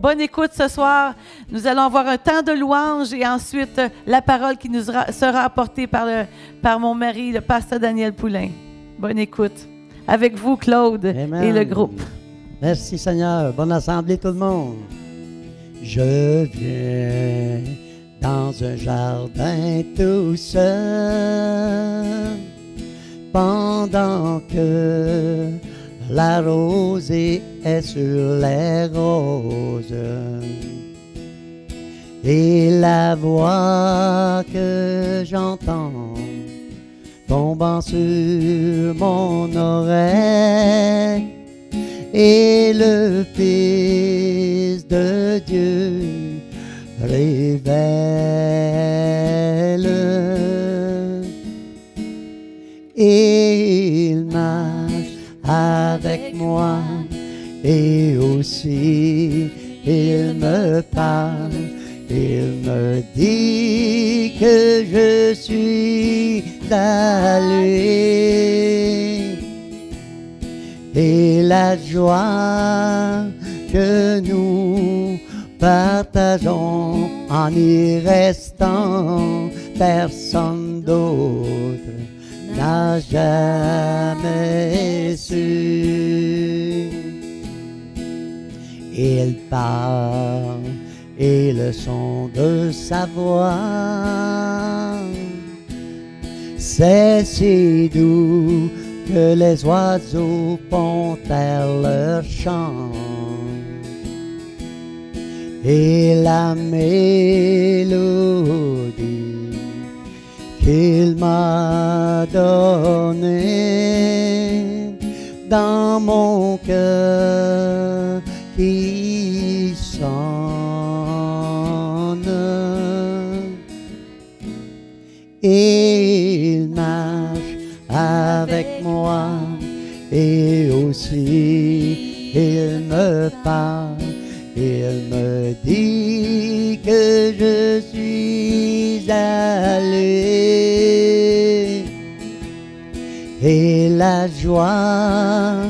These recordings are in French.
Bonne écoute ce soir. Nous allons avoir un temps de louange et ensuite la parole qui nous sera apportée par mon mari, le pasteur Daniel Poulain. Bonne écoute. Avec vous, Claude. Amen. Et le groupe. Merci Seigneur. Bonne assemblée tout le monde. Je viens dans un jardin tout seul pendant que la rosée est sur les roses et la voix que j'entends tombant sur mon oreille et le Fils de Dieu révèle. Et il marche avec moi et aussi il me parle. Il me dit que je suis à lui. Et la joie que nous partageons en y restant, personne d'autre n'a jamais su. Il parle et le son de sa voix, c'est si doux que les oiseaux font taire leur chant. Et la mélodie qu'il m'a donnée dans mon cœur qui sonne. Et il marche avec moi et aussi il me parle. Il me dit que je suis à lui. Et la joie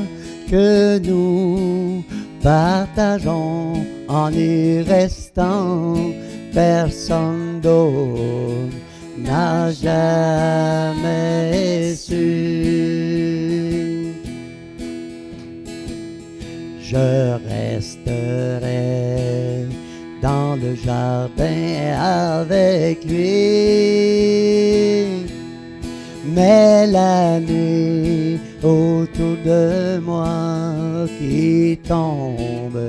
que nous partageons en y restant, personne d'autre n'a jamais su. Je resterai dans le jardin avec lui, mais la nuit autour de moi qui tombe,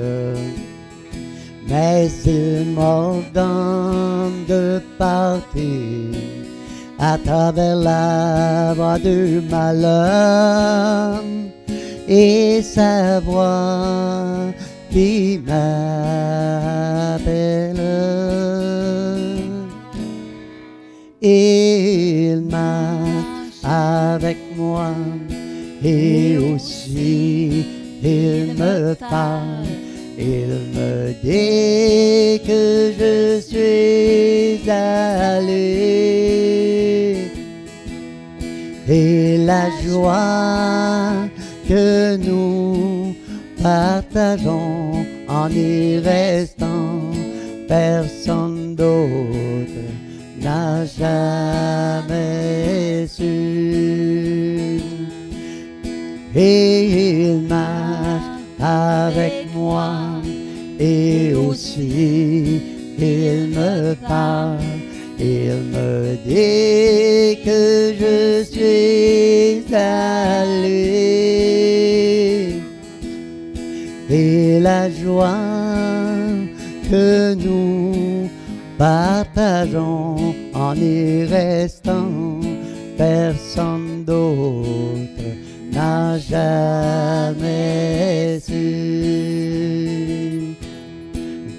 mais il m'ordonne de partir à travers la voie du malheur et sa voix qui m'appelle. Il marche avec moi et aussi il me parle. Il me dit que je suis à lui. Et la joie que nous partageons en y restant, personne d'autre n'a jamais su. Et il marche avec moi et aussi il me parle. Il me dit que je suis à lui. Et la joie que nous partageons en y restant, personne d'autre n'a jamais su.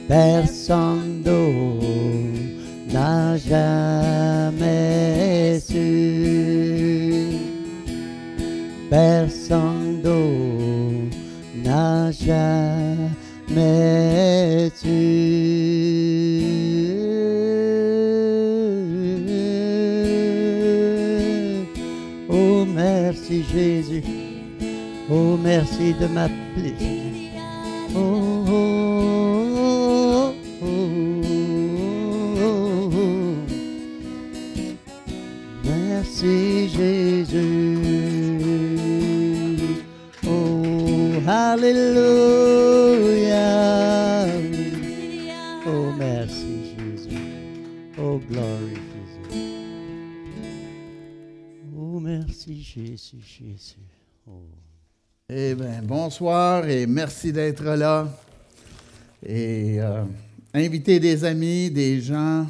Personne d'autre n'a jamais su. Personne d'autre n'a jamais su. Oh merci Jésus, oh merci de m'appeler. Oh, oh, oh. merci Jésus. Oh, Alléluia. Oh, merci Jésus. Oh, glory Jésus. Oh, merci Jésus, Jésus. Oh. Eh bien, bonsoir et merci d'être là. Et inviter des amis, des gens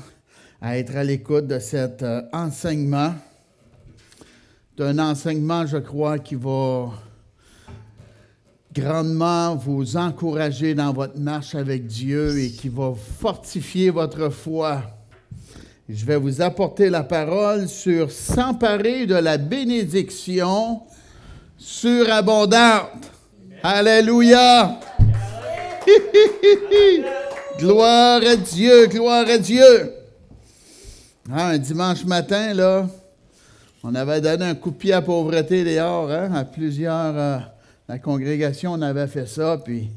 à être à l'écoute de cet enseignement. D'un enseignement, je crois, qui va grandement vous encourager dans votre marche avec Dieu et qui va fortifier votre foi. Je vais vous apporter la parole sur s'emparer de la bénédiction surabondante. Alléluia! Gloire à Dieu, gloire à Dieu! Un dimanche matin, là, on avait donné un coup de pied à pauvreté dehors, hein, à plusieurs... la congrégation, on avait fait ça, puis,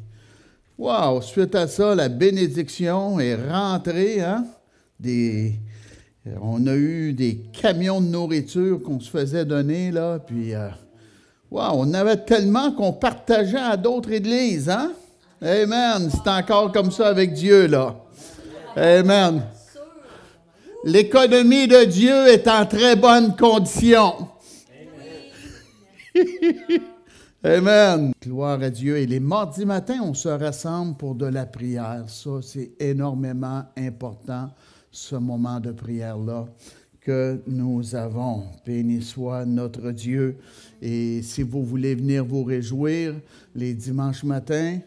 wow, suite à ça, la bénédiction est rentrée, hein, on a eu des camions de nourriture qu'on se faisait donner, là, puis, wow, on avait tellement qu'on partageait à d'autres églises, hein? Amen, c'est encore comme ça avec Dieu, là. Amen. L'économie de Dieu est en très bonne condition. Amen. Gloire à Dieu. Et les mardis matins, on se rassemble pour de la prière. Ça, c'est énormément important, ce moment de prière-là que nous avons. Béni soit notre Dieu. Et si vous voulez venir vous réjouir, les dimanches matins,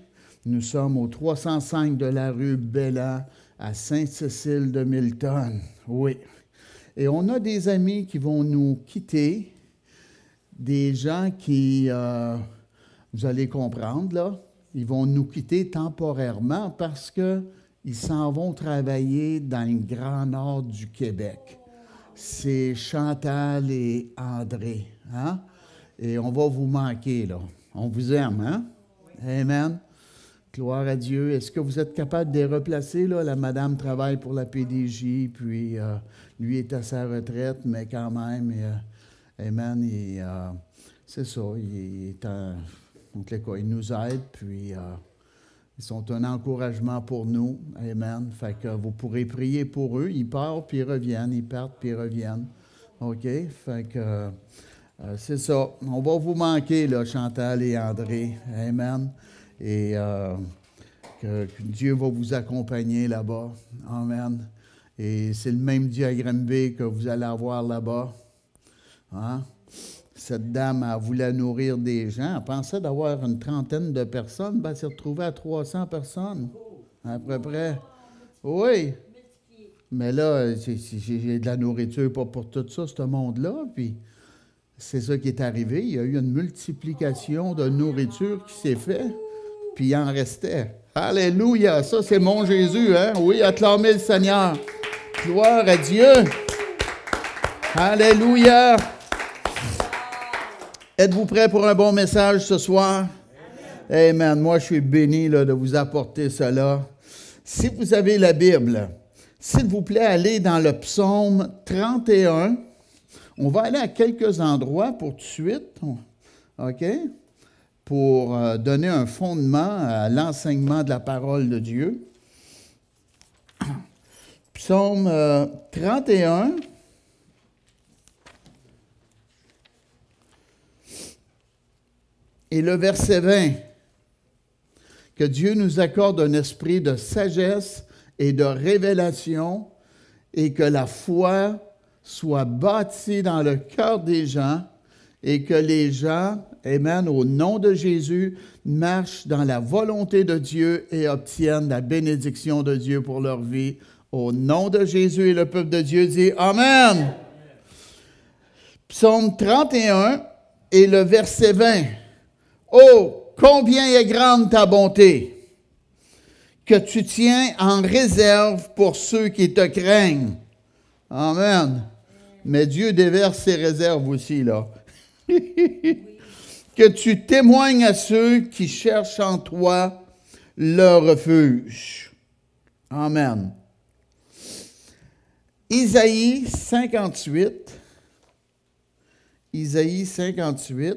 nous sommes au 305 de la rue Bellan, à Sainte-Cécile de Milton. Oui. Et on a des amis qui vont nous quitter. Des gens qui, vous allez comprendre, là, ils vont nous quitter temporairement parce qu'ils s'en vont travailler dans le Grand Nord du Québec. C'est Chantal et André. Hein? Et on va vous manquer, là. On vous aime, hein? Amen. Gloire à Dieu. Est-ce que vous êtes capable de les replacer, là? La madame travaille pour la PDJ, puis lui est à sa retraite, mais quand même... Amen. Et c'est ça. Il nous aide, puis ils sont un encouragement pour nous. Amen. Fait que vous pourrez prier pour eux. Ils partent, puis ils reviennent. Ils partent, puis ils reviennent. OK? Fait que c'est ça. On va vous manquer, là, Chantal et André. Amen. Et que Dieu va vous accompagner là-bas. Amen. Et c'est le même diagramme B que vous allez avoir là-bas. Hein? Cette dame, elle voulait nourrir des gens. Elle pensait d'avoir une trentaine de personnes. Ben, elle s'est retrouvée à 300 personnes, à peu près. Oui. Mais là, j'ai de la nourriture pas pour tout ça, ce monde-là. Puis, c'est ça qui est arrivé. Il y a eu une multiplication de nourriture qui s'est faite. Puis, il en restait. Alléluia! Ça, c'est mon Jésus, hein? Oui, acclamez le Seigneur. Gloire à Dieu. Alléluia! Êtes-vous prêts pour un bon message ce soir? Amen. Amen. Moi, je suis béni là, de vous apporter cela. Si vous avez la Bible, s'il vous plaît, allez dans le psaume 31. On va aller à quelques endroits pour tout de suite, OK? Pour donner un fondement à l'enseignement de la parole de Dieu. Psaume 31. Et le verset 20, que Dieu nous accorde un esprit de sagesse et de révélation et que la foi soit bâtie dans le cœur des gens et que les gens, amen, au nom de Jésus, marchent dans la volonté de Dieu et obtiennent la bénédiction de Dieu pour leur vie. Au nom de Jésus, et le peuple de Dieu dit Amen. Psaume 31 et le verset 20. Oh, combien est grande ta bonté, que tu tiens en réserve pour ceux qui te craignent. Amen. Mais Dieu déverse ses réserves aussi, là. Que tu témoignes à ceux qui cherchent en toi leur refuge. Amen. Isaïe 58 Isaïe 58.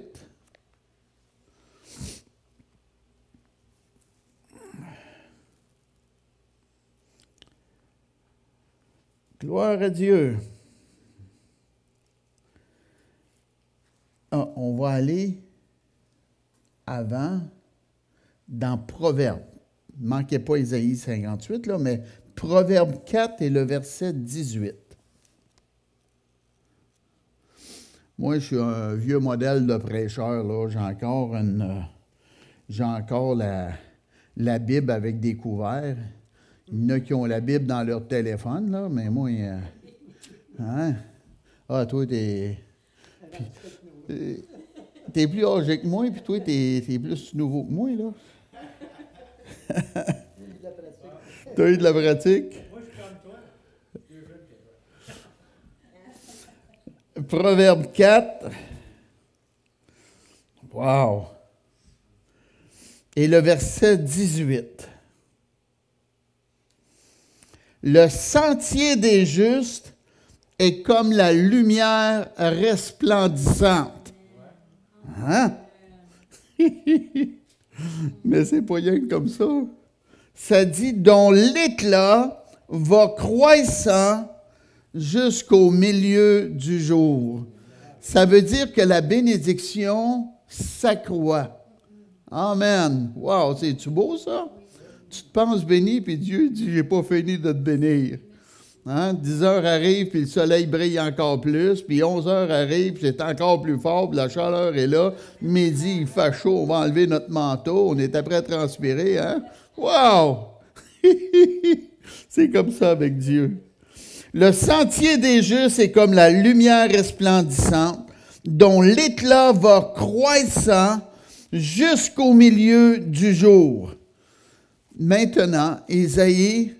Gloire à Dieu. Ah, on va aller avant dans Proverbe. Ne manquez pas Isaïe 58, là, mais Proverbe 4 et le verset 18. Moi, je suis un vieux modèle de prêcheur, là. J'ai encore la Bible avec des couverts. Il y en a qui ont la Bible dans leur téléphone, là, mais moi, hein? Ah, toi, t'es plus âgé que moi, puis toi, t'es plus nouveau que moi, là. T'as eu de la pratique? Moi, je suis comme toi. Proverbe 4. Wow! Et le verset 18. Le sentier des justes est comme la lumière resplendissante. Hein? Mais c'est pas rien que comme ça. Ça dit, dont l'éclat va croissant jusqu'au milieu du jour. Ça veut dire que la bénédiction s'accroît. Amen. Wow, c'est-tu beau ça? Tu te penses béni, puis Dieu dit, j'ai pas fini de te bénir. Hein? 10 heures arrivent, puis le soleil brille encore plus, puis 11 heures arrivent, puis c'est encore plus fort, puis la chaleur est là. Midi, il fait chaud, on va enlever notre manteau, on est après à transpirer, hein? Wow! C'est comme ça avec Dieu. Le sentier des justes est comme la lumière resplendissante, dont l'éclat va croissant jusqu'au milieu du jour. Maintenant, Isaïe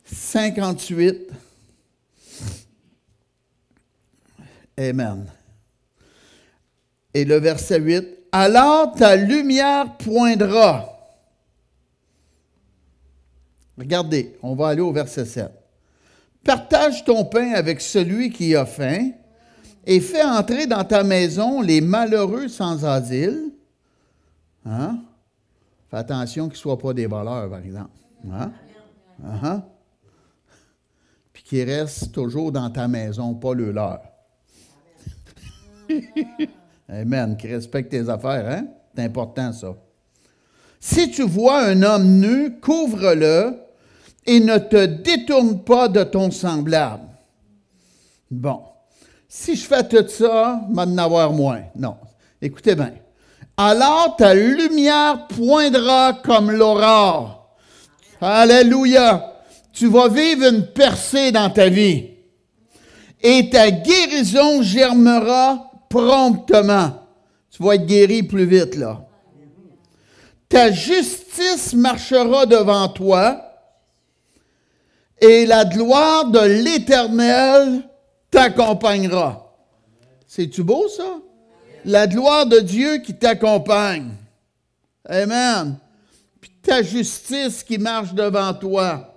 58. Amen. Et le verset 8. Alors ta lumière poindra. Regardez, on va aller au verset 7. Partage ton pain avec celui qui a faim et fais entrer dans ta maison les malheureux sans asile. Hein? Fais attention qu'ils ne soient pas des voleurs, par exemple. Hein? Uh-huh. Puis qu'ils restent toujours dans ta maison, pas le leur. Amen. Qu'ils respectent tes affaires, hein? C'est important, ça. Si tu vois un homme nu, couvre-le et ne te détourne pas de ton semblable. Bon. Si je fais tout ça, je vais en avoir moins. Non. Écoutez bien. Alors ta lumière poindra comme l'aurore. Alléluia. Tu vas vivre une percée dans ta vie. Et ta guérison germera promptement. Tu vas être guéri plus vite, là. Ta justice marchera devant toi et la gloire de l'Éternel t'accompagnera. C'est-tu beau, ça? La gloire de Dieu qui t'accompagne. Amen. Puis ta justice qui marche devant toi.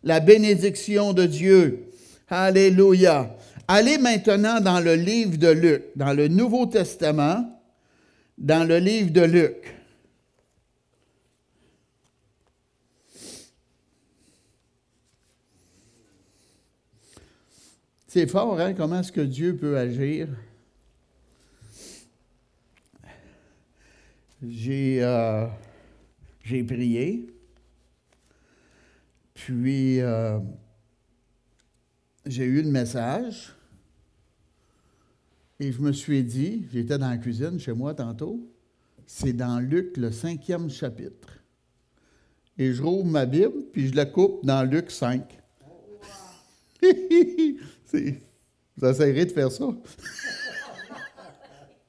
La bénédiction de Dieu. Alléluia. Allez maintenant dans le livre de Luc, dans le Nouveau Testament, dans le livre de Luc. C'est fort, hein, comment est-ce que Dieu peut agir? J'ai prié, puis j'ai eu le message, et je me suis dit, j'étais dans la cuisine chez moi tantôt, c'est dans Luc, le 5e chapitre. Et je rouvre ma Bible, puis je la coupe dans Luc 5. Vous essayerez de faire ça.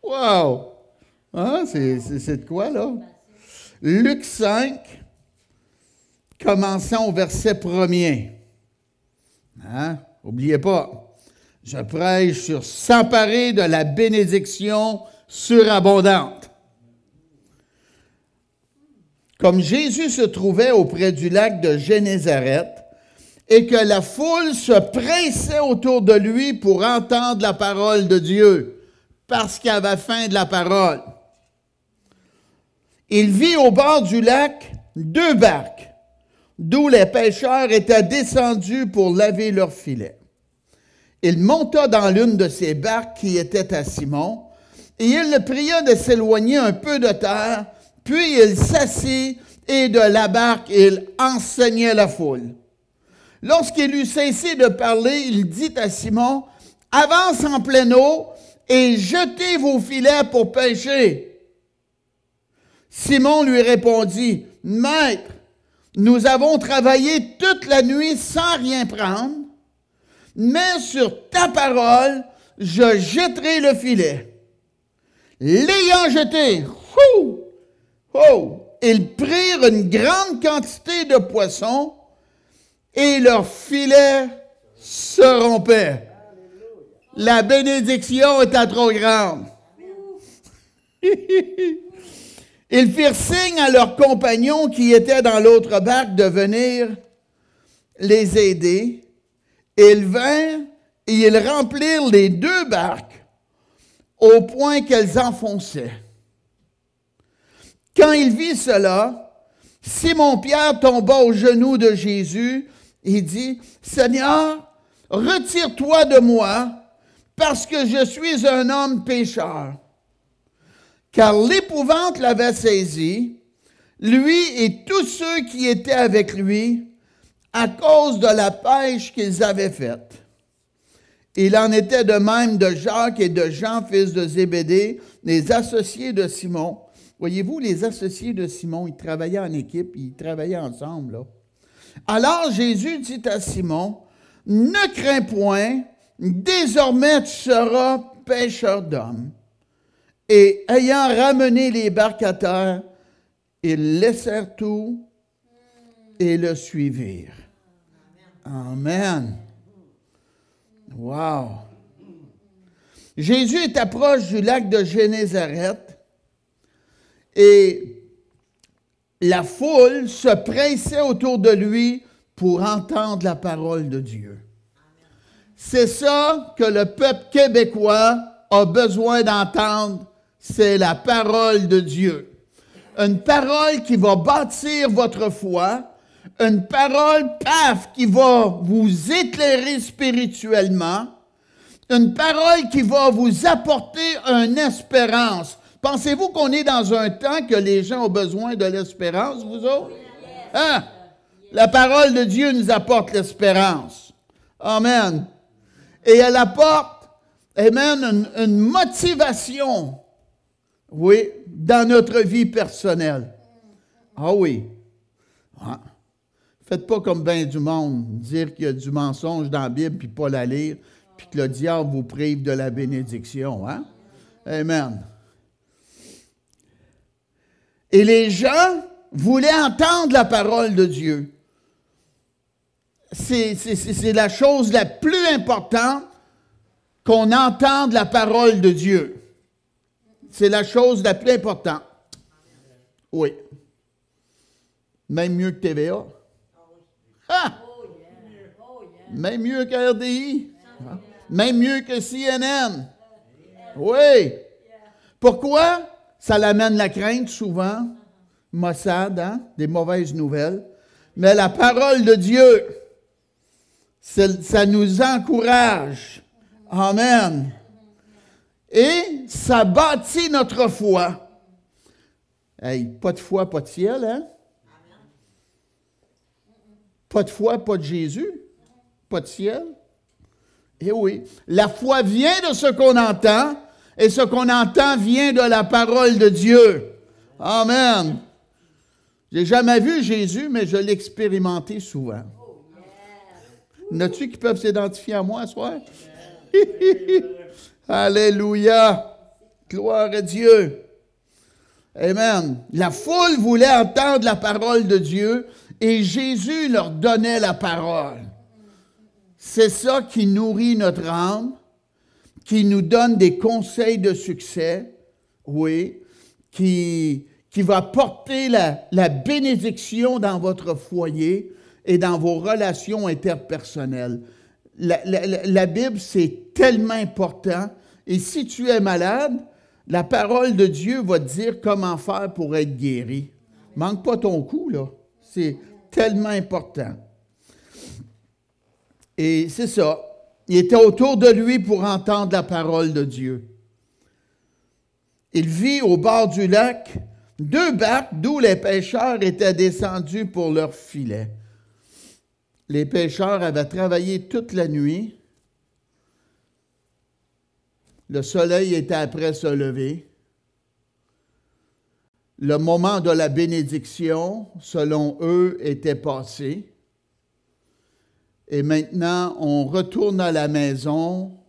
Wow! Hein? C'est de quoi, là? Luc 5, commençons au verset 1er. Hein? N'oubliez pas, je prêche sur s'emparer de la bénédiction surabondante. Comme Jésus se trouvait auprès du lac de Génézareth, et que la foule se pressait autour de lui pour entendre la parole de Dieu. parce qu'il avait faim de la parole. Il vit au bord du lac 2 barques, d'où les pêcheurs étaient descendus pour laver leurs filets. Il monta dans l'une de ces barques qui était à Simon, et il le pria de s'éloigner un peu de terre, puis il s'assit, et de la barque il enseignait la foule. Lorsqu'il eut cessé de parler, il dit à Simon, « Avance en pleine eau et jetez vos filets pour pêcher. » Simon lui répondit, « Maître, nous avons travaillé toute la nuit sans rien prendre, mais sur ta parole, je jetterai le filet. » L'ayant jeté, ils prirent une grande quantité de poissons et leur filet se rompait. La bénédiction était trop grande. Ils firent signe à leurs compagnons qui étaient dans l'autre barque de venir les aider. Ils vinrent et ils remplirent les 2 barques au point qu'elles enfonçaient. Quand il vit cela, Simon-Pierre tomba aux genoux de Jésus et dit, « Seigneur, retire-toi de moi, parce que je suis un homme pécheur. » Car l'épouvante l'avait saisi, lui et tous ceux qui étaient avec lui, à cause de la pêche qu'ils avaient faite. Il en était de même de Jacques et de Jean, fils de Zébédée, les associés de Simon. Voyez-vous, les associés de Simon, ils travaillaient en équipe, ils travaillaient ensemble, là. Alors Jésus dit à Simon, « Ne crains point, désormais tu seras pêcheur d'hommes. » Et ayant ramené les barques à terre, ils laissèrent tout et le suivirent. Amen. Wow. Jésus est approche du lac de Génézareth et la foule se pressait autour de lui pour entendre la parole de Dieu. C'est ça que le peuple québécois a besoin d'entendre, c'est la parole de Dieu. Une parole qui va bâtir votre foi, une parole, paf, qui va vous éclairer spirituellement, une parole qui va vous apporter une espérance. Pensez-vous qu'on est dans un temps que les gens ont besoin de l'espérance, vous autres? Hein? La parole de Dieu nous apporte l'espérance. Amen. Et elle apporte, amen, une motivation, oui, dans notre vie personnelle. Ah oui. Ah. Faites pas comme ben du monde, dire qu'il y a du mensonge dans la Bible puis pas la lire, puis que le diable vous prive de la bénédiction. Hein? Amen. Et les gens voulaient entendre la parole de Dieu. C'est la chose la plus importante, qu'on entende la parole de Dieu. C'est la chose la plus importante. Oui. Même mieux que TVA. Ah! Même mieux que RDI. Même mieux que CNN. Oui. Pourquoi? Ça l'amène la crainte souvent. Mossad, hein? Des mauvaises nouvelles. Mais la parole de Dieu, ça nous encourage. Amen. Et ça bâtit notre foi. Hey, pas de foi, pas de ciel, hein? Pas de foi, pas de Jésus. Pas de ciel. Eh oui. La foi vient de ce qu'on entend, et ce qu'on entend vient de la parole de Dieu. Amen. J'ai jamais vu Jésus, mais je l'ai expérimenté souvent. N'as-tu qui peuvent s'identifier à moi ce soir? Alléluia! Gloire à Dieu! Amen. La foule voulait entendre la parole de Dieu et Jésus leur donnait la parole. C'est ça qui nourrit notre âme, qui nous donne des conseils de succès, oui, qui va porter la bénédiction dans votre foyer et dans vos relations interpersonnelles. La Bible, c'est tellement important Et si tu es malade, la parole de Dieu va te dire comment faire pour être guéri. Manque pas ton coup, là. C'est tellement important. Et c'est ça. Il était autour de lui pour entendre la parole de Dieu. Il vit au bord du lac 2 barques d'où les pêcheurs étaient descendus pour leur filet. Les pêcheurs avaient travaillé toute la nuit. Le soleil était après se lever. Le moment de la bénédiction, selon eux, était passé. Et maintenant, on retourne à la maison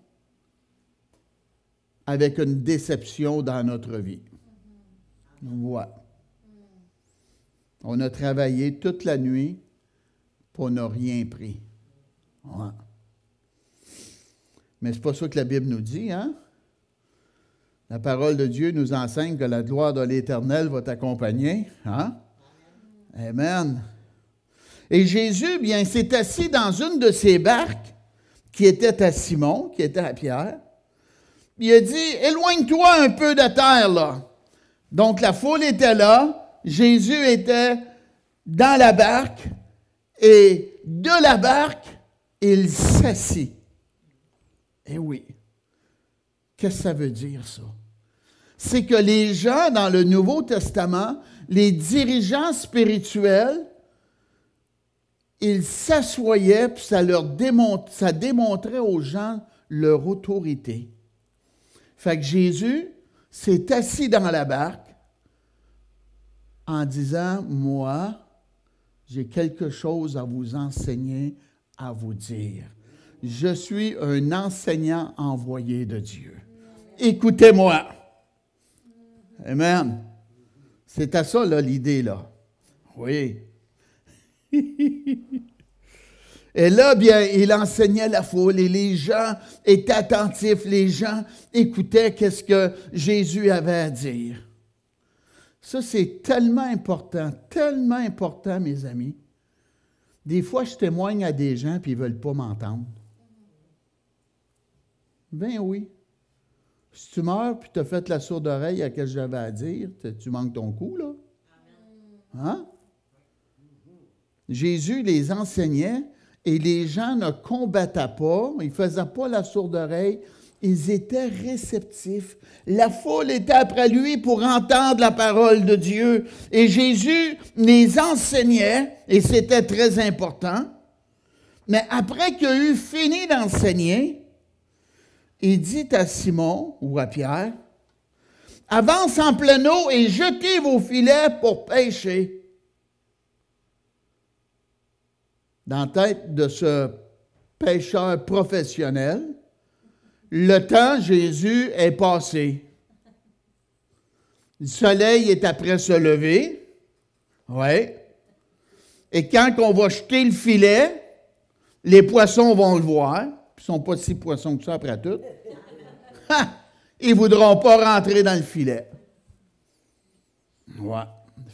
avec une déception dans notre vie. Voilà. On a travaillé toute la nuit, puis on n'a rien pris. Ouais. Mais ce n'est pas ça que la Bible nous dit, hein? La parole de Dieu nous enseigne que la gloire de l'Éternel va t'accompagner. Hein? Amen. Et Jésus, bien, s'est assis dans une de ces barques qui était à Simon, qui était à Pierre. Il a dit, éloigne-toi un peu de terre, là. Donc, la foule était là. Jésus était dans la barque. Et de la barque, il s'assit. Eh oui. Qu'est-ce que ça veut dire, ça? C'est que les gens dans le Nouveau Testament, les dirigeants spirituels, ils s'assoyaient, puis ça démontrait aux gens leur autorité. Fait que Jésus s'est assis dans la barque en disant, moi, j'ai quelque chose à vous enseigner, à vous dire. Je suis un enseignant envoyé de Dieu. Écoutez-moi. Amen. C'est à ça, là, l'idée, là. Oui. Et là, bien, il enseignait la foule et les gens étaient attentifs. Les gens écoutaient qu'est-ce que Jésus avait à dire. Ça, c'est tellement important, mes amis. Des fois, je témoigne à des gens et ils ne veulent pas m'entendre. Ben oui. Si tu meurs puis tu as fait la sourde oreille à ce que j'avais à dire, tu manques ton coup, là. Hein? Jésus les enseignait et les gens ne combattaient pas, ils ne faisaient pas la sourde oreille, ils étaient réceptifs. La foule était après lui pour entendre la parole de Dieu. Et Jésus les enseignait, et c'était très important. Mais après qu'il a eu fini d'enseigner, il dit à Simon ou à Pierre, « Avance en pleine eau et jetez vos filets pour pêcher. » Dans la tête de ce pêcheur professionnel, le temps, Jésus, est passé. Le soleil est après se lever. Oui. Et quand on va jeter le filet, les poissons vont le voir. Ils ne sont pas si poissons que ça après tout. Ils ne voudront pas rentrer dans le filet. Ouais.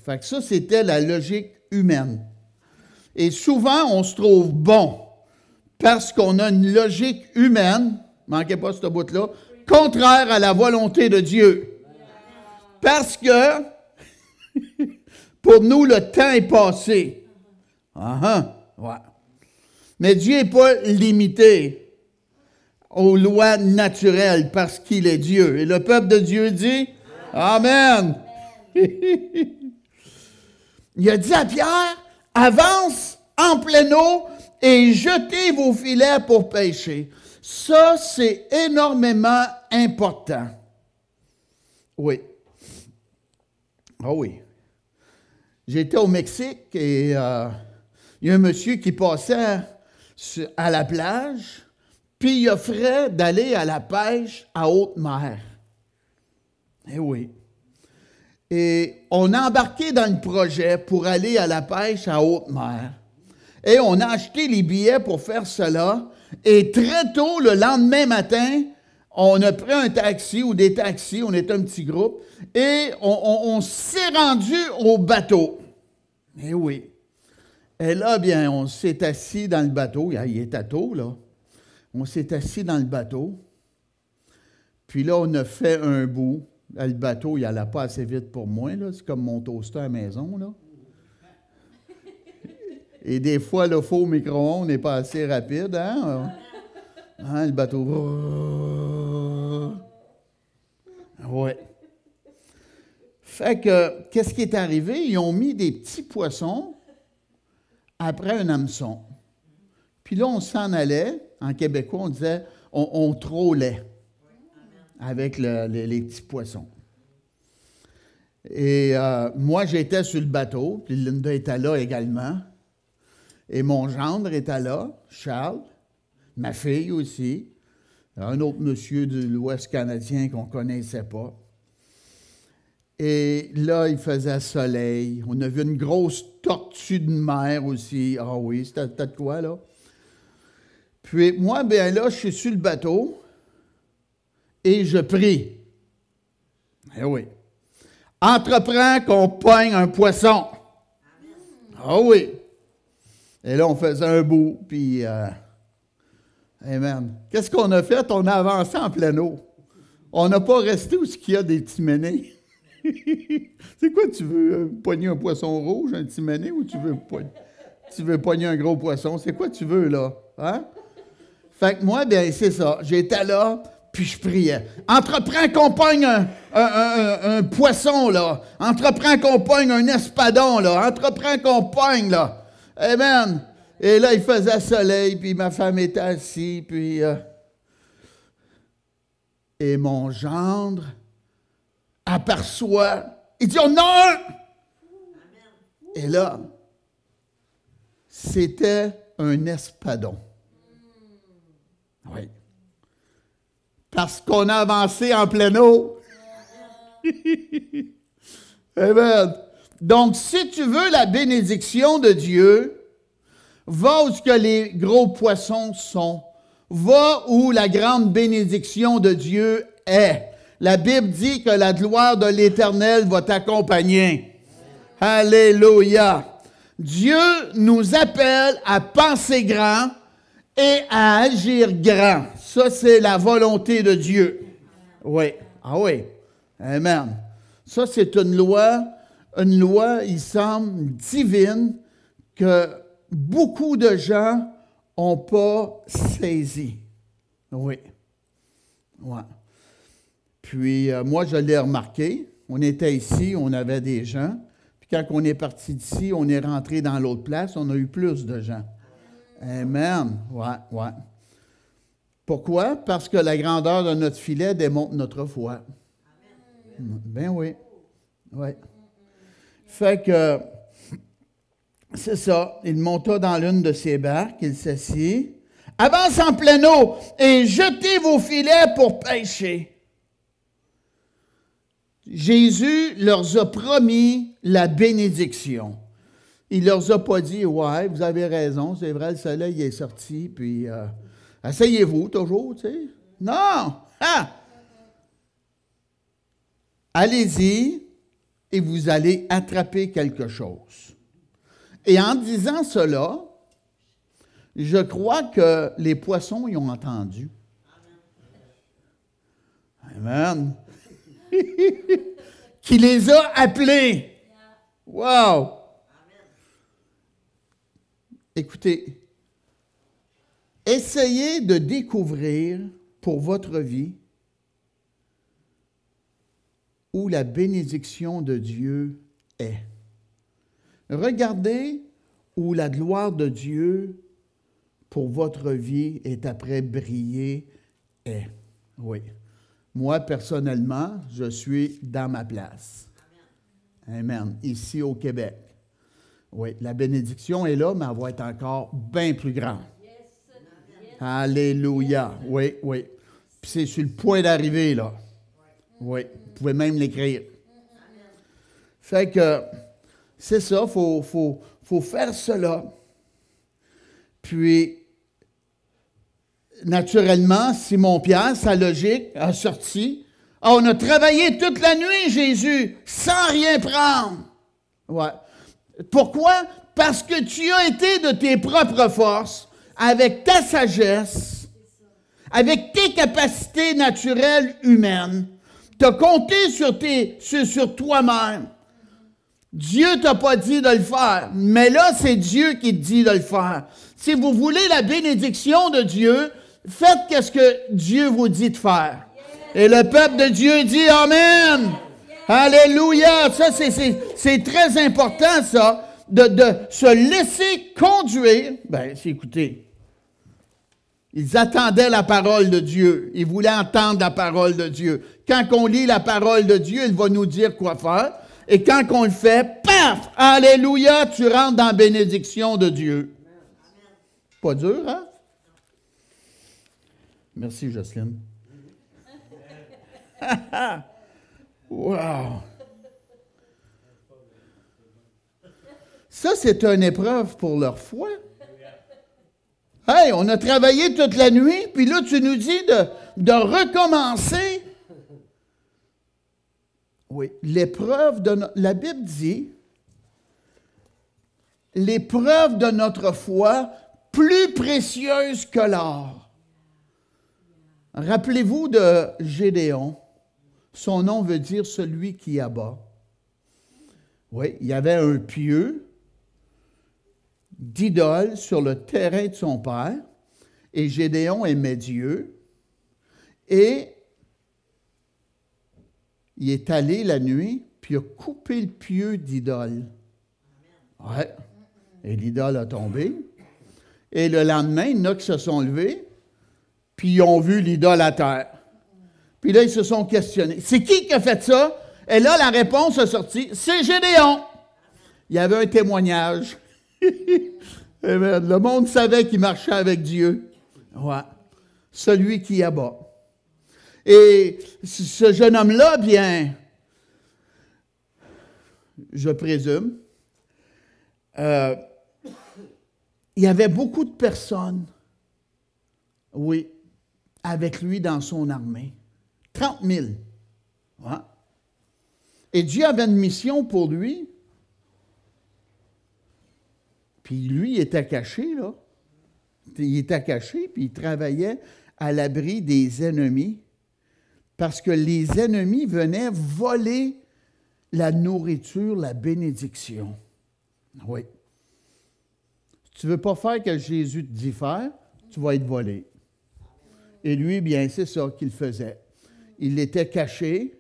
Fait que ça, c'était la logique humaine. Et souvent, on se trouve bon parce qu'on a une logique humaine, manquez pas ce bout-là, contraire à la volonté de Dieu. Parce que, pour nous, le temps est passé. Ouais. Mais Dieu n'est pas limité aux lois naturelles parce qu'il est Dieu. Et le peuple de Dieu dit, Amen. Il a dit à Pierre, avance en pleine eau et jetez vos filets pour pêcher. Ça, c'est énormément important. Oui. Ah oui. J'étais au Mexique et il y a un monsieur qui passait à la plage, puis il offrait d'aller à la pêche à haute mer. Eh oui. Et on a embarqué dans le projet pour aller à la pêche à haute mer. Et on a acheté les billets pour faire cela. Et très tôt, le lendemain matin, on a pris un taxi ou des taxis, on était un petit groupe, et on s'est rendu au bateau. Eh oui. Et là, bien, on s'est assis dans le bateau. Il était tôt, là. On s'est assis dans le bateau. Puis là, on a fait un bout. Là, le bateau, il n'allait pas assez vite pour moi. C'est comme mon toaster à la maison. Là. Et des fois, le faux micro-ondes n'est pas assez rapide. Hein? Hein, le bateau. Ouais. Fait que, qu'est-ce qui est arrivé? Ils ont mis des petits poissons après un hameçon. Puis là, on s'en allait. En québécois, on disait, on trôlait avec les petits poissons. Et moi, j'étais sur le bateau, puis Linda était là également. Et mon gendre était là, Charles, ma fille aussi, un autre monsieur de l'Ouest canadien qu'on ne connaissait pas. Et là, il faisait soleil. On a vu une grosse tortue de mer aussi. Ah oui, c'était de quoi, là? Puis moi, bien là, je suis sur le bateau et je prie. Eh oui. Entreprends qu'on pogne un poisson. Ah oui. Et là, on faisait un bout, puis... Amen. Qu'est-ce qu'on a fait? On a avancé en pleine eau. On n'a pas resté où il y a des timénés. C'est quoi, tu veux pogner un poisson rouge, un timéné, ou tu veux pogner un gros poisson? C'est quoi tu veux, là? Hein? Fait que moi, bien, c'est ça. J'étais là, puis je priais. Entreprends qu'on pogne un poisson, là. Entreprends qu'on pogne un espadon, là. Entreprends qu'on pogne, là. Amen. Et là, il faisait soleil, puis ma femme était assise, puis... Et mon gendre aperçoit, il dit, on a un! Et là, c'était un espadon. Oui. Parce qu'on a avancé en pleine eau. Amen. Donc, si tu veux la bénédiction de Dieu, va où que les gros poissons sont. Va où la grande bénédiction de Dieu est. La Bible dit que la gloire de l'Éternel va t'accompagner. Alléluia. Dieu nous appelle à penser grand et à agir grand. Ça, c'est la volonté de Dieu. Oui. Ah oui. Amen. Ça, c'est une loi, il semble, divine, que beaucoup de gens n'ont pas saisi. Oui. Ouais. Puis, moi, je l'ai remarqué. On était ici, on avait des gens. Puis, quand on est parti d'ici, on est rentré dans l'autre place, on a eu plus de gens. Amen. Ouais. Pourquoi? Parce que la grandeur de notre filet démontre notre foi. Ben oui. Ouais. Fait que, c'est ça. Il monta dans l'une de ses barques, il s'assit. Avance en pleine eau et jetez vos filets pour pêcher. Jésus leur a promis la bénédiction. Il leur a pas dit, ouais, vous avez raison, c'est vrai, le soleil est sorti, puis asseyez-vous toujours, tu sais. Non! Ah! Allez-y et vous allez attraper quelque chose. Et en disant cela, je crois que les poissons y ont entendu. Amen. Qui les a appelés. Wow! Écoutez, essayez de découvrir pour votre vie où la bénédiction de Dieu est. Regardez où la gloire de Dieu pour votre vie est après briller est. Oui. Moi, personnellement, je suis dans ma place. Amen. Ici au Québec. Oui, la bénédiction est là, mais elle va être encore bien plus grande. Alléluia. Oui. Puis c'est sur le point d'arriver, là. Oui, vous pouvez même l'écrire. Fait que, c'est ça, il faut faire cela. Puis, naturellement, Simon-Pierre, sa logique, a sorti. Ah, on a travaillé toute la nuit, Jésus, sans rien prendre. Ouais. Pourquoi? Parce que tu as été de tes propres forces, avec ta sagesse, avec tes capacités naturelles humaines. Tu as compté sur toi-même. Dieu ne t'a pas dit de le faire, mais là, c'est Dieu qui te dit de le faire. Si vous voulez la bénédiction de Dieu, faites ce que Dieu vous dit de faire. Et le peuple de Dieu dit Amen. Alléluia. Ça, c'est très important, ça, de se laisser conduire. Bien, écoutez, ils attendaient la parole de Dieu. Ils voulaient entendre la parole de Dieu. Quand on lit la parole de Dieu, il va nous dire quoi faire. Et quand on le fait, paf! Alléluia, tu rentres dans la bénédiction de Dieu. Pas dur, hein? Merci, Jocelyne. Wow! Ça, c'est une épreuve pour leur foi. Hey, on a travaillé toute la nuit, puis là, tu nous dis de recommencer. Oui, l'épreuve de la Bible dit, l'épreuve de notre foi, plus précieuse que l'or. Rappelez-vous de Gédéon. Son nom veut dire celui qui abat. Oui, il y avait un pieu d'idole sur le terrain de son père, et Gédéon aimait Dieu, et il est allé la nuit, puis il a coupé le pieu d'idole. Ouais. Et l'idole a tombé. Et le lendemain, il y en a qui se sont levés, puis ils ont vu l'idole à terre. Puis là, ils se sont questionnés. C'est qui a fait ça? Et là, la réponse est sortie. C'est Gédéon. Il y avait un témoignage. Amen. Le monde savait qu'il marchait avec Dieu. Ouais. Celui qui abat. Et ce jeune homme-là, bien, je présume, il y avait beaucoup de personnes, oui, avec lui dans son armée. 30 000. Ouais. Et Dieu avait une mission pour lui. Puis lui, il était caché, là. Il était caché, puis il travaillait à l'abri des ennemis. Parce que les ennemis venaient voler la nourriture, la bénédiction. Oui. Si tu ne veux pas faire ce que Jésus te dit faire, tu vas être volé. Et lui, bien, c'est ça qu'il faisait. Il était caché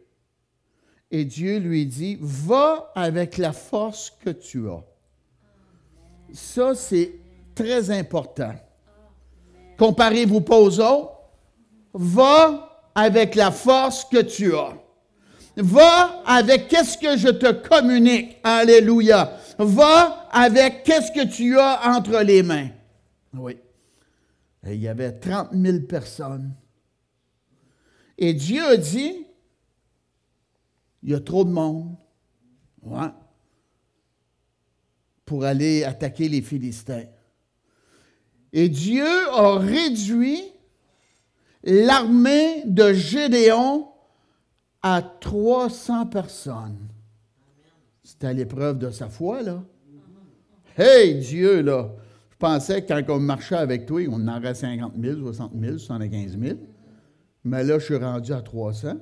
et Dieu lui dit, va avec la force que tu as. Ça, c'est très important. Comparez-vous pas aux autres. Va avec la force que tu as. Va avec qu'est-ce que je te communique. Alléluia. Va avec qu'est-ce que tu as entre les mains. Oui. Et il y avait 30 000 personnes. Et Dieu a dit, il y a trop de monde. Ouais. Pour aller attaquer les Philistins. Et Dieu a réduit l'armée de Gédéon à 300 personnes. C'était à l'épreuve de sa foi, là. Hey, Dieu, là! Je pensais que quand on marchait avec toi, on en aurait 50 000, 60 000, 75 000. Mais là, je suis rendu à 300.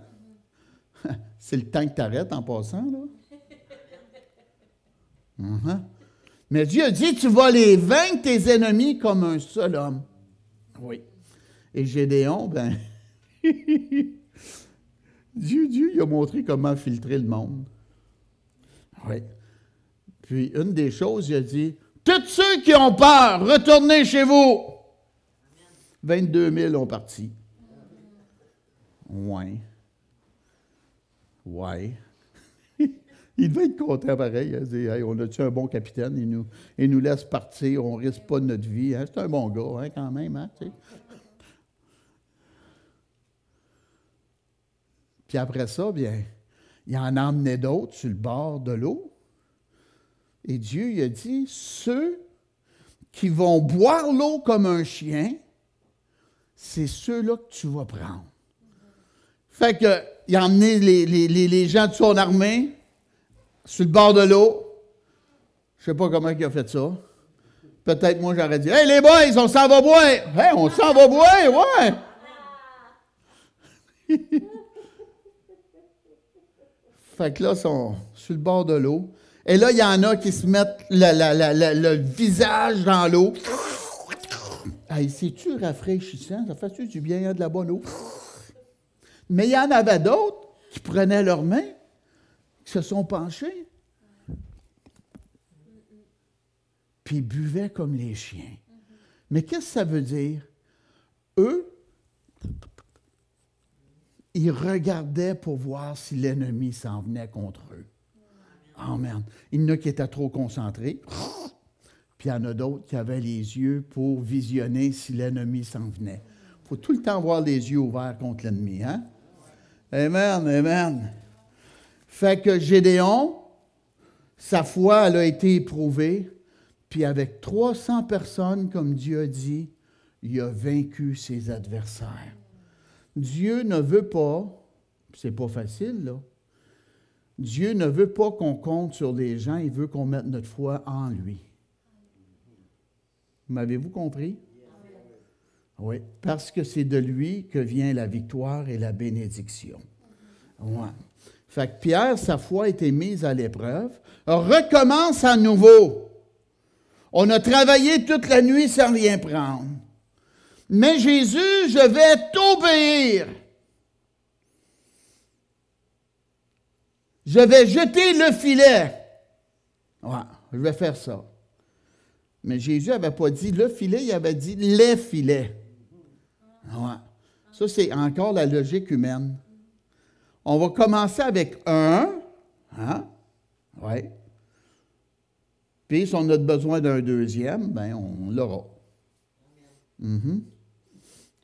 C'est le temps que tu arrêtes en passant, là. Mais Dieu a dit, tu vas les vaincre tes ennemis comme un seul homme. Oui. Et Gédéon, ben, Dieu, il a montré comment filtrer le monde. Oui. Puis, une des choses, il a dit, tous ceux qui ont peur, retournez chez vous. 22 000 ont parti. Ouais. Ouais. Il devait être content pareil. Il dit, hey, on a-tu un bon capitaine? Il nous laisse partir, on ne risque pas de notre vie. Hein? C'est un bon gars, hein, quand même. Hein, tu sais. Puis après ça, bien, il en emmenait d'autres sur le bord de l'eau. Et Dieu, il a dit, ceux qui vont boire l'eau comme un chien, c'est ceux-là que tu vas prendre. Fait que, il a emmené les gens de son armée sur le bord de l'eau. Je ne sais pas comment il a fait ça. Peut-être moi, j'aurais dit, « Hey, les boys, on s'en va boire! » « Hey, on s'en va boire, ouais! » Fait que là, ils sont sur le bord de l'eau. Et là, il y en a qui se mettent le visage dans l'eau. Hey, c'est-tu rafraîchissant? Ça fait-tu du bien, il y a de la bonne eau? Mais il y en avait d'autres qui prenaient leurs mains, qui se sont penchés, puis ils buvaient comme les chiens. Mais qu'est-ce que ça veut dire? Eux, ils regardaient pour voir si l'ennemi s'en venait contre eux. Amen. Il y en a qui étaient trop concentrés, puis il y en a d'autres qui avaient les yeux pour visionner si l'ennemi s'en venait. Il faut tout le temps avoir les yeux ouverts contre l'ennemi, hein? Amen, amen. Fait que Gédéon, sa foi, elle a été éprouvée, puis avec 300 personnes, comme Dieu a dit, il a vaincu ses adversaires. Dieu ne veut pas, c'est pas facile, là. Dieu ne veut pas qu'on compte sur les gens, il veut qu'on mette notre foi en lui. M'avez-vous compris? Oui, parce que c'est de lui que vient la victoire et la bénédiction. Ouais. Fait que Pierre, sa foi a été mise à l'épreuve, recommence à nouveau. On a travaillé toute la nuit sans rien prendre. Mais Jésus, je vais t'obéir. Je vais jeter le filet. Ouais, je vais faire ça. Mais Jésus n'avait pas dit le filet, il avait dit les filets. Ouais. Ça, c'est encore la logique humaine. On va commencer avec un. Hein? Oui. Puis, si on a besoin d'un deuxième, bien, on l'aura.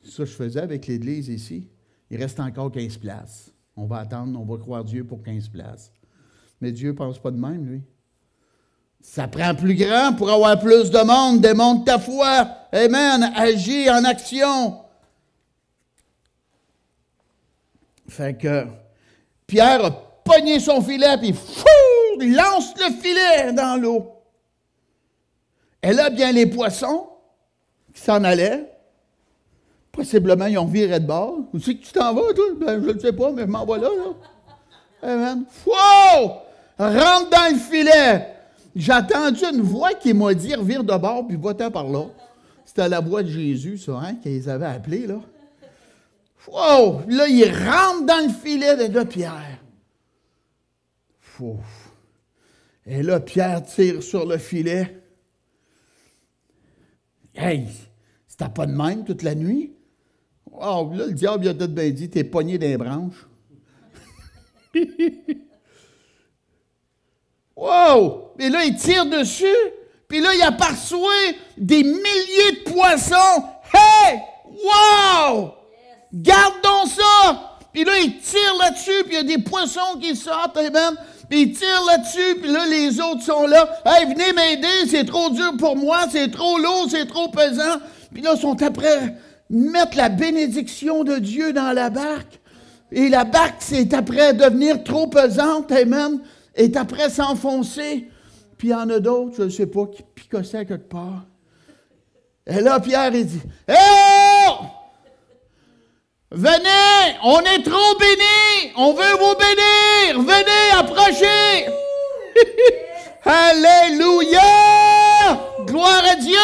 Ça, je faisais avec l'Église ici. Il reste encore 15 places. On va attendre, on va croire Dieu pour 15 places. Mais Dieu ne pense pas de même, lui. Ça prend plus grand pour avoir plus de monde. Démontre ta foi. Amen. Agis en action. Fait que Pierre a pogné son filet, puis fou, il lance le filet dans l'eau. Et là, bien, les poissons qui s'en allaient, possiblement, ils ont viré de bord. Où c'est que tu t'en vas, toi? Ben, je ne sais pas, mais je m'en vais là. Amen. Wow! Rentre dans le filet. J'ai entendu une voix qui m'a dit, revire de bord, puis va-t'en par là. C'était la voix de Jésus, ça, hein, qu'ils avaient appelé, là. Wow! Là, il rentre dans le filet de Pierre. Ouf. Et là, Pierre tire sur le filet. Hey! C'était pas de même toute la nuit? Wow! Là, le diable, il a tout bien dit, t'es pogné dans les branches. Wow! Et là, il tire dessus, puis là, il aperçoit des milliers de poissons. Hey! Wow! Gardons ça! Puis là, il tire là-dessus, puis il y a des poissons qui sortent, amen. Puis il tire là-dessus, puis là, les autres sont là. Hey, venez m'aider, c'est trop dur pour moi, c'est trop lourd, c'est trop pesant. Puis là, ils sont après mettre la bénédiction de Dieu dans la barque. Et la barque, c'est après devenir trop pesante, amen, est après s'enfoncer. Puis il y en a d'autres, je ne sais pas, qui picossaient quelque part. Et là, Pierre, il dit, « Hey! Venez, on est trop bénis, on veut vous bénir, venez, approchez. » Alléluia! Gloire à Dieu!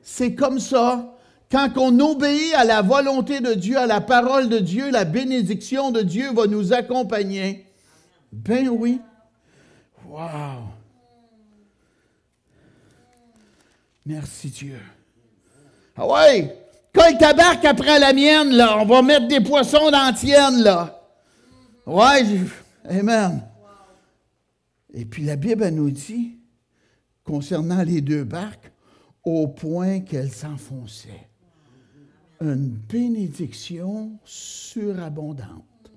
C'est comme ça. Quand on obéit à la volonté de Dieu, à la parole de Dieu, la bénédiction de Dieu va nous accompagner. Ben oui. Wow! Merci Dieu. Ah ouais! Colle ta barque après la mienne, là. On va mettre des poissons dans la tienne, là. Ouais, amen. Et puis la Bible, elle nous dit, concernant les deux barques, au point qu'elles s'enfonçaient. Une bénédiction surabondante.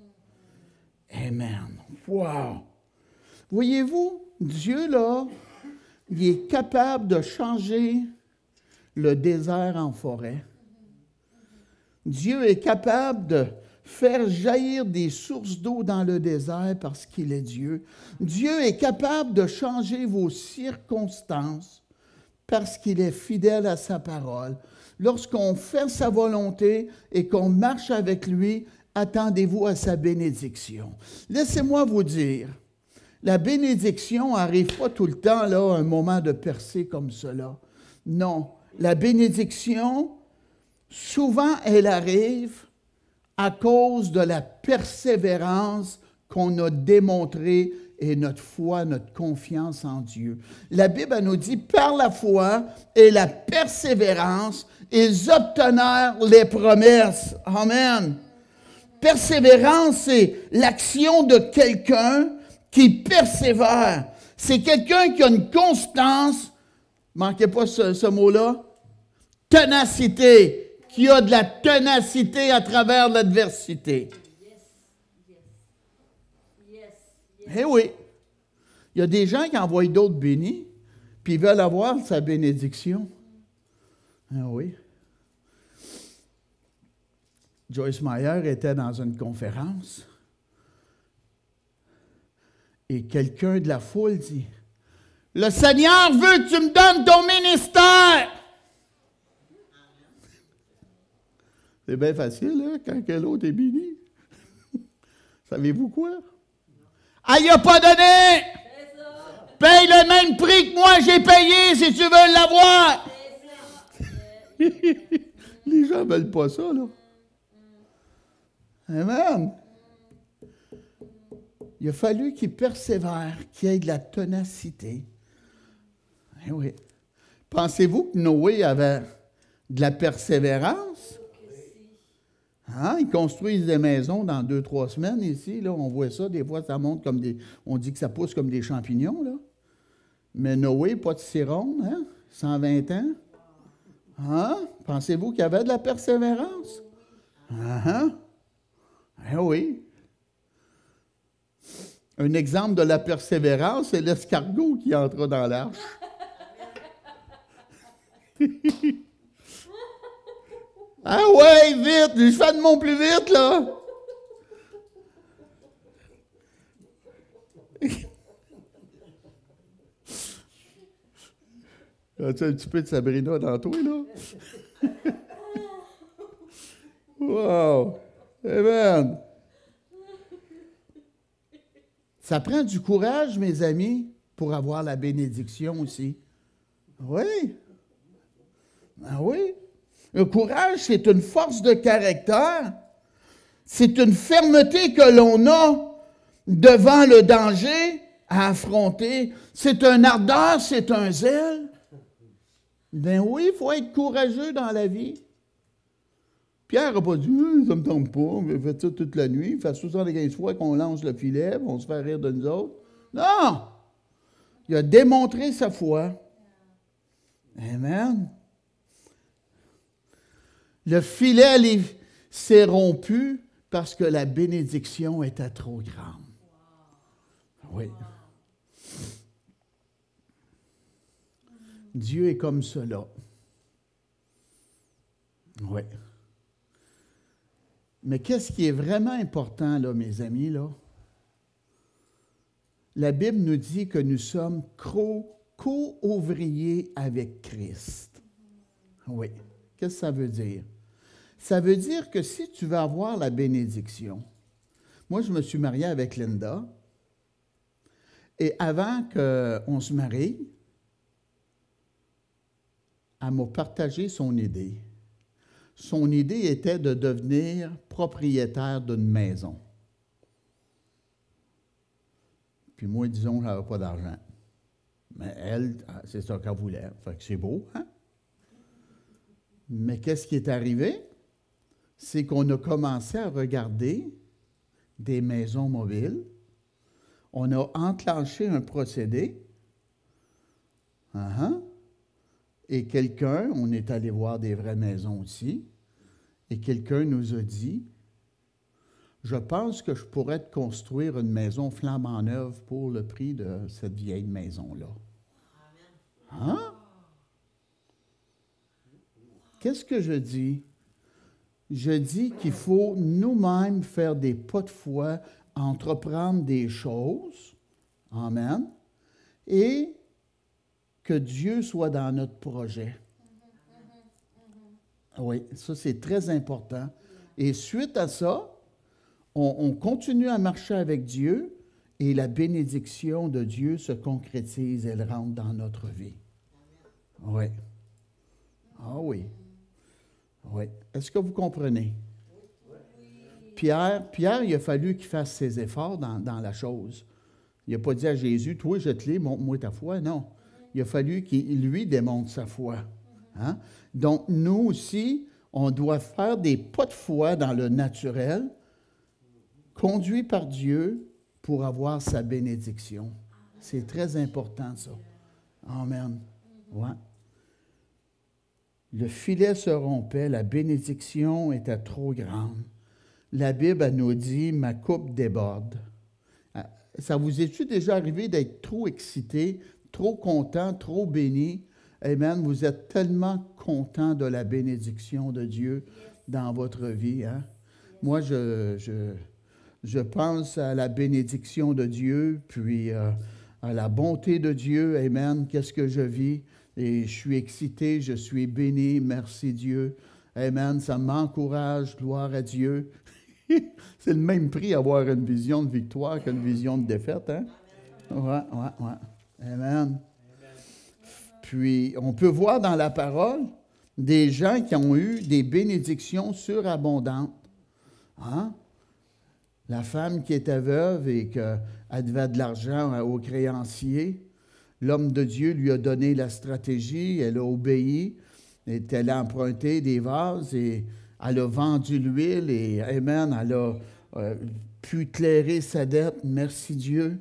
Amen. Wow! Voyez-vous, Dieu, là, il est capable de changer le désert en forêt. Dieu est capable de faire jaillir des sources d'eau dans le désert parce qu'il est Dieu. Dieu est capable de changer vos circonstances parce qu'il est fidèle à sa parole. Lorsqu'on fait sa volonté et qu'on marche avec lui, attendez-vous à sa bénédiction. Laissez-moi vous dire, la bénédiction n'arrive pas tout le temps, là, à un moment de percée comme cela. Non, la bénédiction, souvent, elle arrive à cause de la persévérance qu'on a démontrée et notre foi, notre confiance en Dieu. La Bible nous dit, par la foi et la persévérance, ils obtinrent les promesses. Amen. Persévérance, c'est l'action de quelqu'un qui persévère. C'est quelqu'un qui a une constance, manquez pas ce mot-là, ténacité, qui a de la ténacité à travers l'adversité. Eh oui, il y a des gens qui envoient d'autres bénis, puis ils veulent avoir sa bénédiction. Ah oui. Joyce Meyer était dans une conférence et quelqu'un de la foule dit, « Le Seigneur veut que tu me donnes ton ministère! » C'est bien facile, hein, quand l'autre est béni. Savez-vous quoi? Ah, il n'a pas donné! Paye le même prix que moi j'ai payé si tu veux l'avoir! Les gens ne veulent pas ça, là. Amen. Il a fallu qu'il persévère, qu'il ait de la ténacité. Eh oui. Pensez-vous que Noé avait de la persévérance? Hein? Ils construisent des maisons dans 2-3 semaines ici. Là, on voit ça. Des fois, ça monte comme des... On dit que ça pousse comme des champignons. Là. Mais Noé, pas de ciron, hein? 120 ans. Hein? Pensez-vous qu'il y avait de la persévérance? Eh oui. Un exemple de la persévérance, c'est l'escargot qui entra dans l'arche. Ah ouais, vite! Je fais de mon plus vite, là! As-tu un petit peu de Sabrina dans toi, là? Wow! Amen! Ça prend du courage, mes amis, pour avoir la bénédiction aussi. Oui. Ah oui. Le courage, c'est une force de caractère. C'est une fermeté que l'on a devant le danger à affronter. C'est un ardeur, c'est un zèle. Ben oui, il faut être courageux dans la vie. Pierre n'a pas dit, ça ne me tente pas, on va faire ça toute la nuit. Il fait 75 fois qu'on lance le filet, on se fait rire de nous autres. Non! Il a démontré sa foi. Amen. Le filet s'est rompu parce que la bénédiction était trop grande. Oui. Dieu est comme cela. Oui. Mais qu'est-ce qui est vraiment important, là, mes amis, là? La Bible nous dit que nous sommes co-ouvriers avec Christ. Oui. Qu'est-ce que ça veut dire? Ça veut dire que si tu veux avoir la bénédiction, moi, je me suis marié avec Linda, et avant qu'on se marie, elle m'a partagé son idée. Son idée était de devenir propriétaire d'une maison. Puis moi, disons, je n'avais pas d'argent. Mais elle, c'est ça qu'elle voulait. Fait que c'est beau, hein? Mais qu'est-ce qui est arrivé? C'est qu'on a commencé à regarder des maisons mobiles. On a enclenché un procédé. Et quelqu'un, on est allé voir des vraies maisons aussi, et quelqu'un nous a dit, je pense que je pourrais te construire une maison flambant neuve pour le prix de cette vieille maison-là. Hein? Qu'est-ce que je dis? Je dis qu'il faut nous-mêmes faire des pas de foi, entreprendre des choses. Amen. Et que Dieu soit dans notre projet. Oui, ça c'est très important. Et suite à ça, on continue à marcher avec Dieu et la bénédiction de Dieu se concrétise, elle rentre dans notre vie. Oui. Ah oui. Oui. Est-ce que vous comprenez? Pierre, il a fallu qu'il fasse ses efforts dans la chose. Il n'a pas dit à Jésus, toi, jette-les, montre-moi ta foi. Non. Il a fallu qu'il lui démontre sa foi. Hein? Donc, nous aussi, on doit faire des pas de foi dans le naturel, conduits par Dieu pour avoir sa bénédiction. C'est très important, ça. Amen. Ouais. Le filet se rompait, la bénédiction était trop grande. La Bible, elle nous dit, ma coupe déborde. Ça vous est-tu déjà arrivé d'être trop excité, trop content, trop béni? Amen. Vous êtes tellement content de la bénédiction de Dieu dans votre vie. Hein? Moi, je pense à la bénédiction de Dieu, puis à la bonté de Dieu. Amen. Qu'est-ce que je vis? Et je suis excité, je suis béni. Merci Dieu. Amen. Ça m'encourage. Gloire à Dieu. C'est le même prix avoir une vision de victoire qu'une vision de défaite. Hein? Ouais. Amen. Puis, on peut voir dans la parole des gens qui ont eu des bénédictions surabondantes. Hein? La femme qui était veuve et qu'elle devait de l'argent aux créanciers, l'homme de Dieu lui a donné la stratégie, elle a obéi, et elle a emprunté des vases et elle a vendu l'huile et, amen, elle a pu éclairer sa dette. Merci Dieu.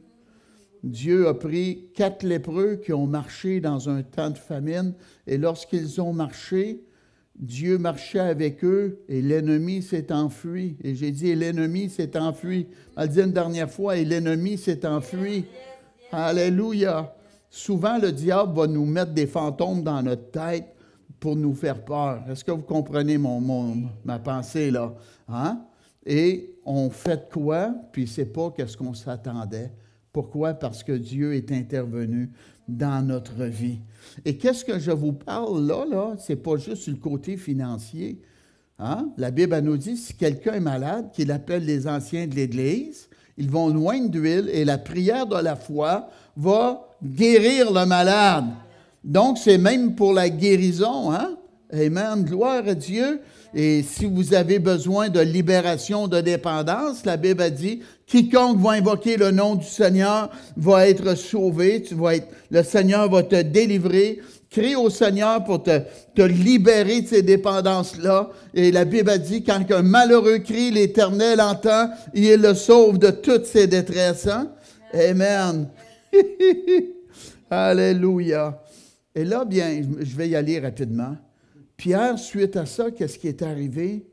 Dieu a pris 4 lépreux qui ont marché dans un temps de famine et lorsqu'ils ont marché, Dieu marchait avec eux et l'ennemi s'est enfui. Et j'ai dit, l'ennemi s'est enfui. Elle dit une dernière fois, et l'ennemi s'est enfui. Alléluia. Souvent, le diable va nous mettre des fantômes dans notre tête pour nous faire peur. Est-ce que vous comprenez ma pensée là? Hein? Et on fait quoi? Puis c'est pas qu'est-ce qu'on s'attendait. Pourquoi? Parce que Dieu est intervenu dans notre vie. Et qu'est-ce que je vous parle là? C'est pas juste le côté financier. Hein? La Bible nous dit, si quelqu'un est malade, qu'il appelle les anciens de l'Église, ils vont loindre d'huile et la prière de la foi va guérir le malade. Donc, c'est même pour la guérison. Hein? Amen. Gloire à Dieu. Et si vous avez besoin de libération de dépendance, la Bible a dit, quiconque va invoquer le nom du Seigneur va être sauvé. Le Seigneur va te délivrer. Crie au Seigneur pour te libérer de ces dépendances-là. Et la Bible a dit, quand un malheureux crie, l'Éternel entend et il le sauve de toutes ses détresses. Hein? Amen. Alléluia. Et là, bien, je vais y aller rapidement. Pierre, suite à ça, qu'est-ce qui est arrivé?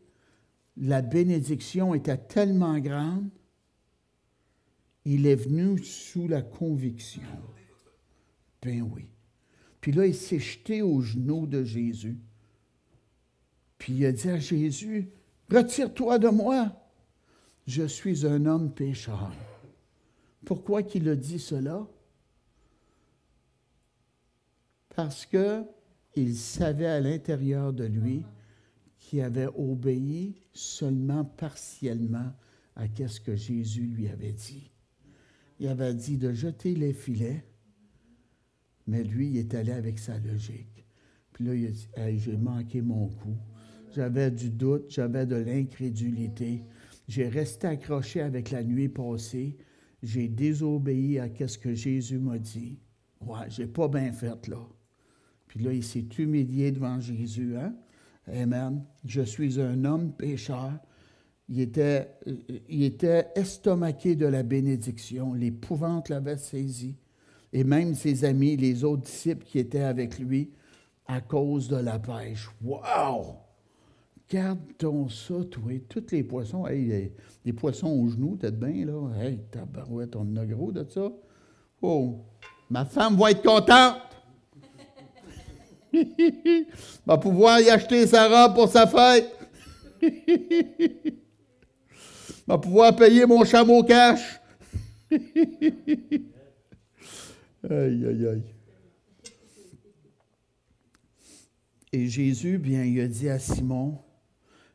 La bénédiction était tellement grande, il est venu sous la conviction. Ben oui. Puis là, il s'est jeté aux genoux de Jésus. Puis il a dit à Jésus, « Retire-toi de moi, je suis un homme pécheur. » Pourquoi qu'il a dit cela? Parce qu'il savait à l'intérieur de lui qu'il avait obéi seulement partiellement à ce que Jésus lui avait dit. Il avait dit de jeter les filets, mais lui, il est allé avec sa logique. Puis là, il a dit, hey, j'ai manqué mon coup. J'avais du doute, j'avais de l'incrédulité. J'ai resté accroché avec la nuit passée. J'ai désobéi à ce que Jésus m'a dit. Ouais, j'ai pas bien fait, là. Puis là, il s'est humilié devant Jésus. Hein? Amen. Je suis un homme pécheur. Il était estomaqué de la bénédiction. L'épouvante l'avait saisi. Et même ses amis, les autres disciples qui étaient avec lui, à cause de la pêche. Wow! Garde-t-on ça, toi? Tous les poissons, hey, les poissons aux genoux, t'es bien, là. Hey, tabarouette, on en a gros de ça. Oh! Ma femme va être contente! Va pouvoir y acheter sa robe pour sa fête. Va pouvoir payer mon chameau cash. Aïe, aïe, aïe. Et Jésus, bien, il a dit à Simon,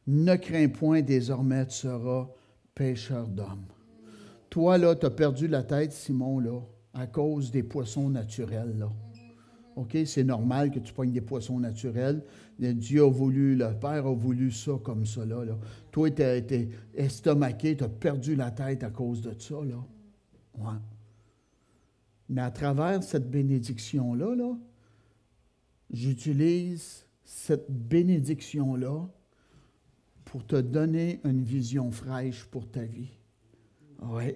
ne crains point, désormais tu seras pêcheur d'hommes. Toi, là, tu as perdu la tête, Simon, là, à cause des poissons naturels, là. OK? C'est normal que tu pognes des poissons naturels. Dieu a voulu, le Père a voulu ça comme ça, là. Toi, tu as été estomaqué, tu as perdu la tête à cause de ça, là. Ouais. Mais à travers cette bénédiction-là, là, j'utilise cette bénédiction-là pour te donner une vision fraîche pour ta vie. Oui.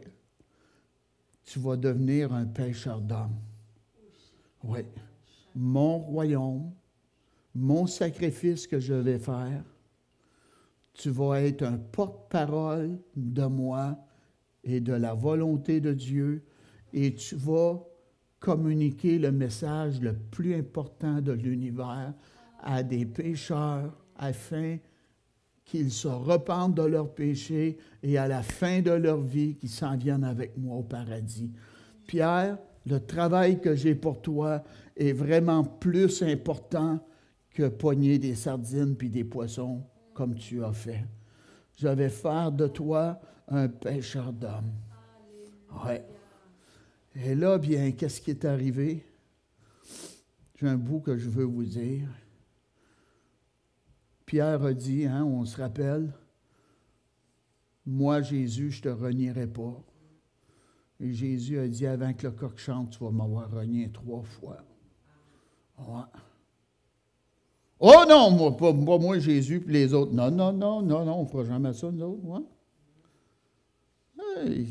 Tu vas devenir un pêcheur d'hommes. Oui. Mon royaume, mon sacrifice que je vais faire, tu vas être un porte-parole de moi et de la volonté de Dieu, et tu vas communiquer le message le plus important de l'univers à des pécheurs afin qu'ils se repentent de leurs péchés et à la fin de leur vie, qu'ils s'en viennent avec moi au paradis. Pierre, le travail que j'ai pour toi est vraiment plus important que pogner des sardines puis des poissons comme tu as fait. Je vais faire de toi un pêcheur d'hommes. Ouais. Et là, bien, qu'est-ce qui est arrivé? J'ai un bout que je veux vous dire. Pierre a dit, hein, on se rappelle, « Moi, Jésus, je ne te renierai pas. » Et Jésus a dit, « Avant que le coq chante, tu vas m'avoir renié 3 fois. » Ouais. « Oh non, moi, pas moi, Jésus, puis les autres. Non, on ne fera jamais ça, nous autres. Ouais. Hey.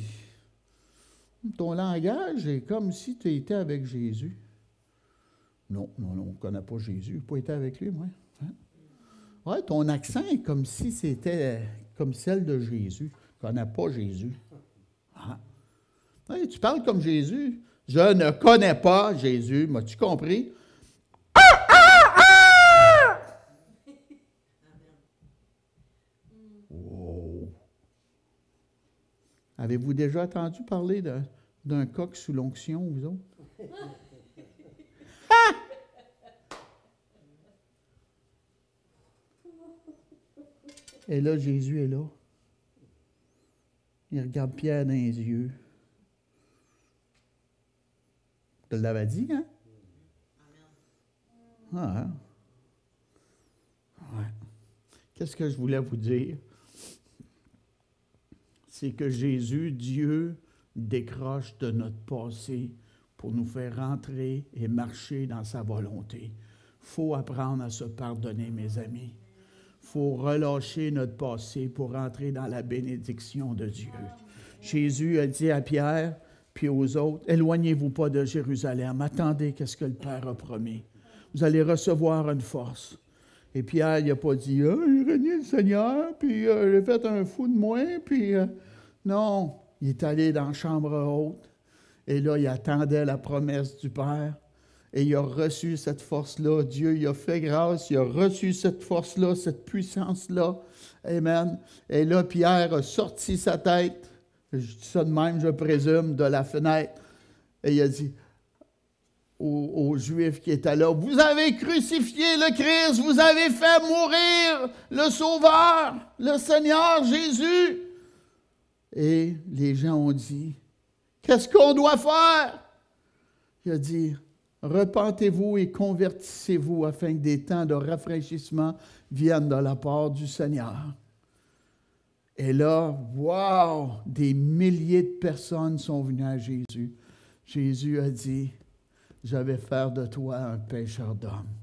Ton langage est comme si tu étais avec Jésus. » Non, on ne connaît pas Jésus. Je n'ai pas été avec lui, moi. Hein? Ouais, ton accent est comme si c'était comme celle de Jésus. Tu ne connais pas Jésus. Ah. Ouais, tu parles comme Jésus. Je ne connais pas Jésus. M'as-tu compris? Wow. Avez-vous déjà entendu parler d'un coq sous l'onction, vous autres? Et là, Jésus est là. Il regarde Pierre dans les yeux. Tu l'avais dit, hein? Ah, hein? Ouais. Qu'est-ce que je voulais vous dire? C'est que Jésus, Dieu, décroche de notre passé pour nous faire rentrer et marcher dans sa volonté. Il faut apprendre à se pardonner, mes amis. Il faut relâcher notre passé pour entrer dans la bénédiction de Dieu. Jésus a dit à Pierre puis aux autres, « Éloignez-vous pas de Jérusalem, attendez qu'est-ce que le Père a promis. Vous allez recevoir une force. » Et Pierre, il n'a pas dit, « Ah, j'ai renié le Seigneur, puis j'ai fait un fou de moi, puis... Non, il est allé dans la chambre haute, et là, il attendait la promesse du Père. Et il a reçu cette force-là. Dieu, il a fait grâce. Il a reçu cette force-là, cette puissance-là. Amen. Et là, Pierre a sorti sa tête. Je dis ça de même, je présume, de la fenêtre. Et il a dit aux Juifs qui étaient là, « Vous avez crucifié le Christ. Vous avez fait mourir le Sauveur, le Seigneur Jésus. » Et les gens ont dit, « Qu'est-ce qu'on doit faire? » Il a dit, « Repentez-vous et convertissez-vous afin que des temps de rafraîchissement viennent de la part du Seigneur. » Et là, wow, des milliers de personnes sont venues à Jésus. Jésus a dit, « Je vais faire de toi un pêcheur d'hommes. »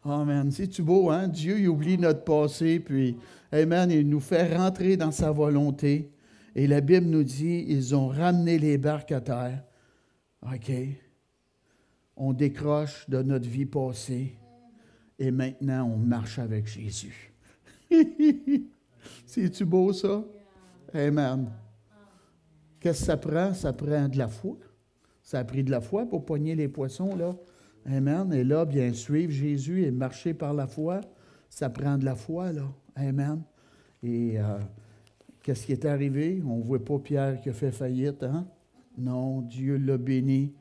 Amen. C'est-tu beau, hein? Dieu, il oublie notre passé, puis, amen, il nous fait rentrer dans sa volonté. Et la Bible nous dit, ils ont ramené les barques à terre. OK. On décroche de notre vie passée et maintenant on marche avec Jésus. C'est-tu beau ça? Amen. Qu'est-ce que ça prend? Ça prend de la foi. Ça a pris de la foi pour pogner les poissons, là. Amen. Et là, bien suivre Jésus et marcher par la foi, ça prend de la foi, là. Amen. Et qu'est-ce qui est arrivé? On ne voit pas Pierre qui a fait faillite, hein? Non, Dieu l'a béni.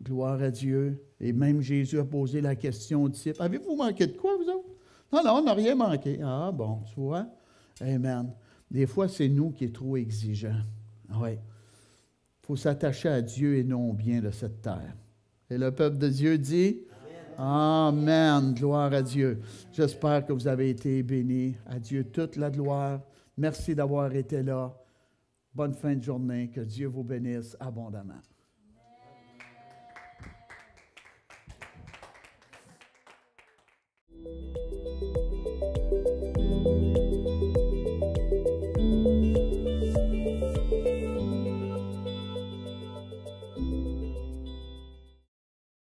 Gloire à Dieu. Et même Jésus a posé la question aux disciples. Avez-vous manqué de quoi, vous autres? Non, on n'a rien manqué. Ah, bon, tu vois? Amen. Des fois, c'est nous qui sommes trop exigeants. Oui. Il faut s'attacher à Dieu et non au bien de cette terre. Et le peuple de Dieu dit, Amen. Gloire à Dieu. J'espère que vous avez été bénis. À Dieu toute la gloire. Merci d'avoir été là. Bonne fin de journée. Que Dieu vous bénisse abondamment.